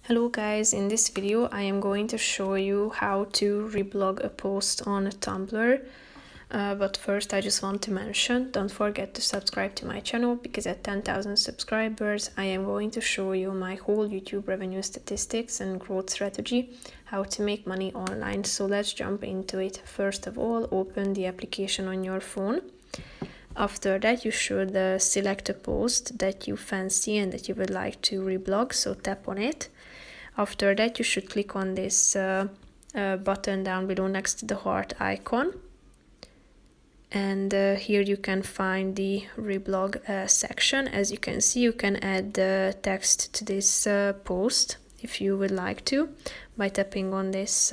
Hello guys, in this video I am going to show you how to reblog a post on Tumblr. But first I just want to mention, don't forget to subscribe to my channel because at 10,000 subscribers I am going to show you my whole YouTube revenue statistics and growth strategy, how to make money online. So let's jump into it. First of all, open the application on your phone. After that, you should select a post that you fancy and that you would like to reblog, so tap on it. After that, you should click on this button down below next to the heart icon. And here you can find the reblog section. As you can see, you can add text to this post if you would like to by tapping on this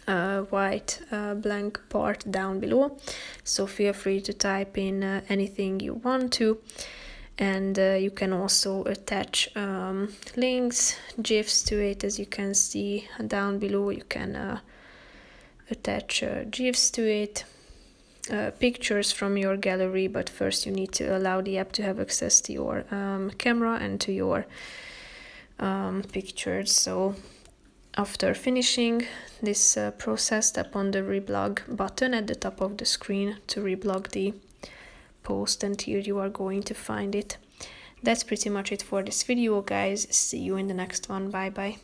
white blank part down below. So feel free to type in anything you want to. And you can also attach links, GIFs to it. As you can see down below, you can attach GIFs to it, pictures from your gallery, but first you need to allow the app to have access to your camera and to your pictures. So after finishing this process, tap on the reblog button at the top of the screen to reblog the post, and here you are going to find it. That's pretty much it for this video, guys. See you in the next one. Bye bye.